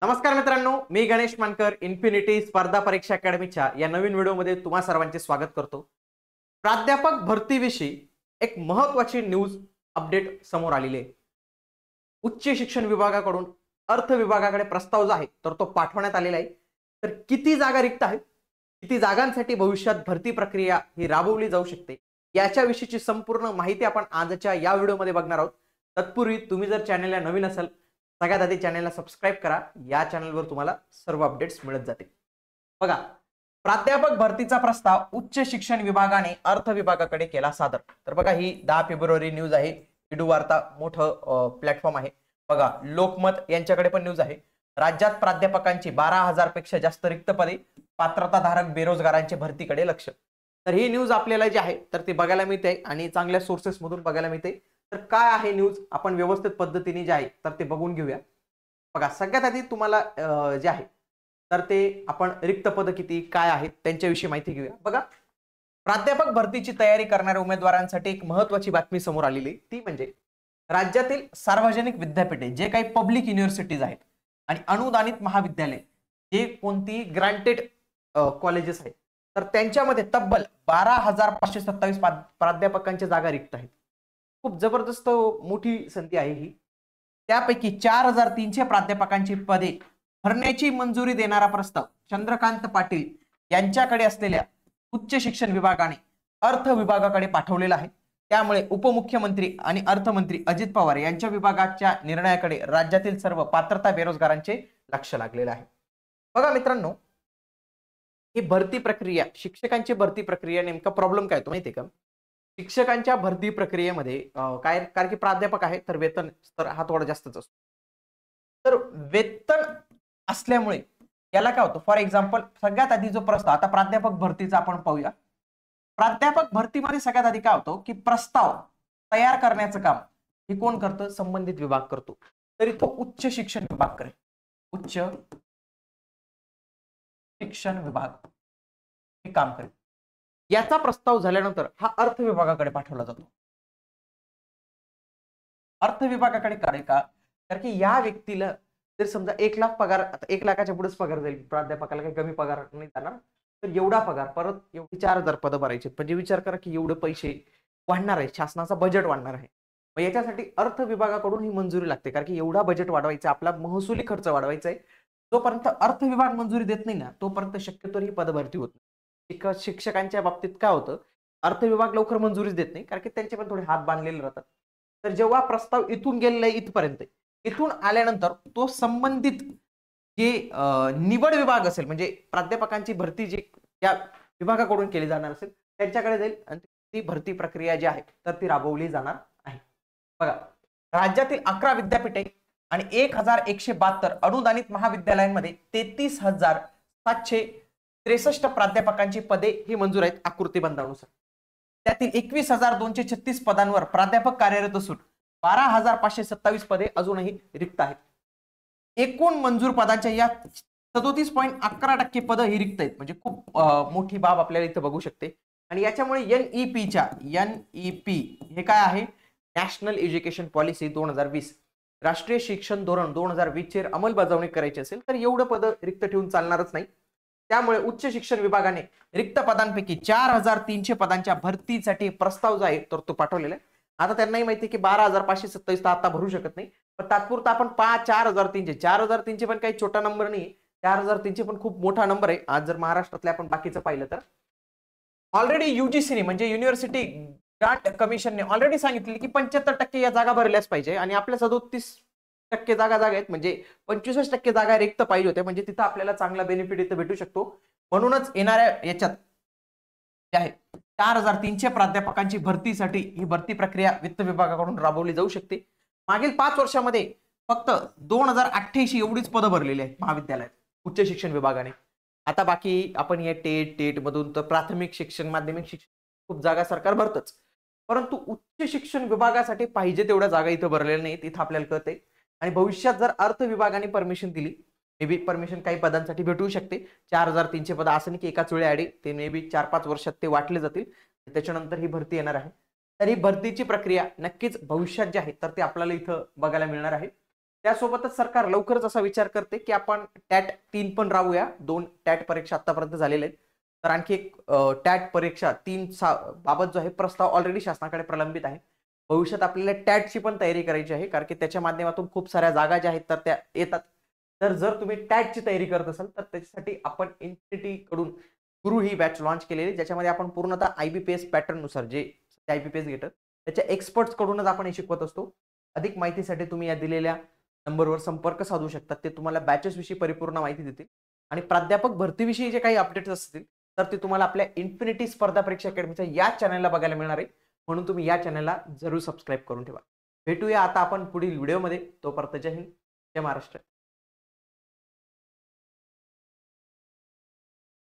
नमस्कार मित्रांनो, मी गणेश मानकर इन्फिनिटी स्पर्धा परीक्षा अकॅडमीच्या या नवीन व्हिडिओमध्ये तुम्हा सर्वांचे स्वागत करतो। प्राध्यापक भरतीविषयी एक महत्त्वाची न्यूज अपडेट समोर आलेली आहे। उच्च शिक्षण विभागाकडून अर्थ विभागाकडे प्रस्ताव जो आहे तर तो पाठवण्यात आलेला आहे। तर किती जागा रिक्त आहेत, किती जागांसाठी भविष्यात भरती प्रक्रिया ही राबवली जाऊ शकते, याच्याविषयीची संपूर्ण माहिती आपण आजच्या या व्हिडिओमध्ये बघणार आहोत। तत्पूर्वी तुम्ही जर चॅनलला नवीन असाल सगळ्यात आधी चॅनलला सबस्क्राइब करा। या चॅनलवर तुम्हाला सर्व अपडेट्स मिळत जातील। बघा, प्राध्यापक भरतीचा प्रस्ताव उच्च शिक्षण विभागाने अर्थ विभागाकडे केला सादर। तर बघा, ही 10 फेब्रुवारी न्यूज आहे। इडू वार्ता मोठं प्लॅटफॉर्म आहे। बघा, लोकमत यांच्याकडे पण न्यूज आहे। राज्यात प्राध्यापकांची 12,000 पेक्षा जास्त रिक्त पदे, पात्रताधारक बेरोजगारांच्या भरतीकडे लक्ष। तर ही न्यूज आपल्याला जी आहे तर ती बघायला मिळते आणि चांगल्या सोर्सेस मधून बघायला मिळते। तर काय आहे न्यूज, आपण व्यवस्थित पद्धतीने जे आहे तर ते बघून घेऊया। बघा, सगळ्यात आधी तुम्हाला जे आहे तर ते आपण रिक्त पद किती काय आहेत त्यांच्याविषयी माहिती घेऊया। बघा, प्राध्यापक भरतीची तयारी करणाऱ्या उमेदवारांसाठी एक महत्त्वाची बातमी समोर आलेली, ती म्हणजे राज्यातील सार्वजनिक विद्यापीठे जे काही पब्लिक युनिव्हर्सिटीज आहेत आणि अनुदानित महाविद्यालय जे कोणती ग्रांटेड कॉलेजेस आहेत तर त्यांच्यामध्ये तब्बल 12,527 प्राध्यापकांच्या जागा रिक्त आहेत। खूप जबरदस्त मोठी संख्या आहे ही। त्यापैकी 4,300 प्राध्यापकांची पदे भरण्याची मंजुरी देणारा प्रस्ताव चंद्रकांत पाटील यांच्याकडे असलेल्या उच्च शिक्षण विभागाने अर्थ विभागाकडे पाठवलेला आहे। त्यामुळे उपमुख्यमंत्री आणि अर्थमंत्री अजित पवार यांच्या विभागाच्या निर्णयाकडे राज्यातील सर्व पात्रता बेरोजगारांचे लक्ष लागलेले आहे। बघा मित्रांनो, ही भरती प्रक्रिया, शिक्षकांची भरती प्रक्रिया, नेमका प्रॉब्लेम काय तो माहितीये का? शिक्षकांच्या भरती प्रक्रियेमध्ये काय, कारण की प्राध्यापक आहे तर वेतन स्तर हा थोडा जास्तच असतो। तर वेतन असल्यामुळे याला काय होतं, फॉर एक्झाम्पल सगळ्यात आधी जो प्रस्ताव, आता प्राध्यापक भरतीचा आपण पाहूया। प्राध्यापक भरतीमध्ये सगळ्यात आधी काय होतं की प्रस्ताव तयार करण्याचं काम हे कोण करतं? संबंधित विभाग करतो। तरी तो उच्च शिक्षण विभाग करेल, उच्च शिक्षण विभाग हे काम करेल। याचा प्रस्ताव झाल्यानंतर हा अर्थ विभागाकडे पाठवला जातो। अर्थ विभागाकडे करेल का? कारण की या व्यक्तीला जर समजा 1 लाख पगार, आता 1 लाखाच्या पुढेच पगार जाईल, प्राध्यापकाला काही कमी पगार नाही जाणार, तर एवढा पगार परत एवढी 4,000 पदं भरायची, म्हणजे विचार करा की एवढे पैसे वाढणार आहे, शासनाचा बजेट वाढणार आहे। मग याच्यासाठी अर्थ विभागाकडून ही मंजुरी लागते, कारण की एवढा बजेट वाढवायचा, आपला महसुली खर्च वाढवायचा आहे। जोपर्यंत अर्थ विभाग मंजुरी देत नाही ना तोपर्यंत शक्यतो ही पद भरती होत नाही। शिक्षकांच्या बाबतीत काय होतं, अर्थ विभाग लवकर मंजुरीच देत नाही, कारण की त्यांचे पण थोडे हात बांधलेले राहतात। तर जेव्हा प्रस्ताव इथून गेलेला आहे इथपर्यंत, इथून आल्यानंतर तो संबंधित जे निवड विभाग असेल, म्हणजे प्राध्यापकांची भरती जी या विभागाकडून केली जाणार असेल त्यांच्याकडे जाईल आणि ती भरती प्रक्रिया जी आहे तर ती राबवली जाणार आहे। बघा, राज्यातील 11 विद्यापीठे आणि 1,172 अनुदानित महाविद्यालयांमध्ये 33,763 प्राध्यापकांची पदे ही मंजूर आहेत आकृतीबंधानुसार। त्यातील 21,236 पदांवर प्राध्यापक कार्यरत असून 12,527 पदे अजूनही रिक्त आहेत। एकूण मंजूर पदांच्या या 37.11% पदं ही रिक्त आहेत, म्हणजे खूप मोठी बाब आपल्याला इथं बघू शकते। आणि याच्यामुळे एनईपी हे काय आहे, नॅशनल एज्युकेशन पॉलिसी 2020 राष्ट्रीय शिक्षण धोरण 2020 ची अंमलबजावणी करायची असेल तर एवढं पद रिक्त ठेवून चालणारच नाही। त्यामुळे उच्च शिक्षण विभागाने रिक्त पदांपैकी 4,300 पदांच्या भरतीसाठी प्रस्ताव जो आहे तर तो पाठवलेला आहे। आता त्यांनाही माहिती आहे की 12,527 आता भरू शकत नाही, पण तात्पुरता आपण 4,300 पण काही छोटा नंबर नाही, 4,300 पण खूप मोठा नंबर आहे। आज जर महाराष्ट्रातले आपण बाकीचं पाहिलं तर ऑलरेडी युजीसीने म्हणजे युनिव्हर्सिटी ग्रांट कमिशनने ऑलरेडी सांगितले की 75% या जागा भरल्याच पाहिजे आणि आपल्या 37% जागा आहेत, म्हणजे 25% जागा रिक्त पाहिजे होत्या, म्हणजे तिथं आपल्याला चांगला बेनिफिट इथं भेटू शकतो। म्हणूनच येणाऱ्या याच्यात जे आहे 4,300 प्राध्यापकांची भरतीसाठी ही भरती प्रक्रिया वित्त विभागाकडून राबवली जाऊ शकते। मागील 5 वर्षामध्ये फक्त 2,088 एवढीच पदं भरलेली आहेत महाविद्यालयात उच्च शिक्षण विभागाने। आता बाकी आपण या टेट मधून तर प्राथमिक शिक्षण, माध्यमिक शिक्षण खूप जागा सरकार भरतच, परंतु उच्च शिक्षण विभागासाठी पाहिजे तेवढ्या जागा इथं भरलेल्या नाहीत, इथं आपल्याला कळते। आणि भविष्यात जर अर्थ विभागाने परमिशन दिली, मे बी परमिशन काही पदांसाठी भेटू शकते। 4,300 पद असं नाही की एकाच वेळी ऍड, ते मे बी 4-5 वर्षात ते वाटले जातील, त्याच्यानंतर ही भरती येणार आहे। तर ही भरतीची प्रक्रिया नक्कीच भविष्यात जी आहे तर ते आपल्याला इथं बघायला मिळणार आहे। त्यासोबतच सरकार लवकरच असा विचार करते की आपण टॅट 3 पण राहूया. 2 टॅट परीक्षा आतापर्यंत झालेल्या आहेत. तर आणखी एक टॅट परीक्षा 3 बाबत जो आहे प्रस्ताव ऑलरेडी शासनाकडे प्रलंबित आहे. भविष्यात आपल्याला टॅटची पण तयारी करायची आहे, कारण की त्याच्या माध्यमातून खूप साऱ्या जागा ज्या आहेत तर त्या येतात. तर जर तुम्ही टॅटची तयारी करत असाल तर त्याच्यासाठी आपण इन्फिनिटी कडून गुरु ही बॅच लॉन्च केलेली, ज्याच्यामध्ये आपण पूर्णतः IBPS पॅटर्न नुसार जे IBPS घेतात त्याच्या एक्सपर्ट्स कडूनच आपण हे शिकवत असतो. अधिक माहितीसाठी तुम्ही या दिलेल्या नंबरवर संपर्क साधू शकतात. ते तुम्हाला बॅचेस विषयी परिपूर्ण माहिती देतील आणि प्राध्यापक भरतीविषयी जे काही अपडेट्स असतील तर ते तुम्हाला आपल्या इन्फिनिटी स्पर्धा परीक्षा अकॅडमीच्या या चॅनलला बघायला मिळणार आहे. म्हणून तुम्ही या चॅनलला जरूर सबस्क्राईब करून ठेवा. भेटूया आता आपण पुढील व्हिडिओमध्ये. तोपर्यंत जय हिंद, जय महाराष्ट्र.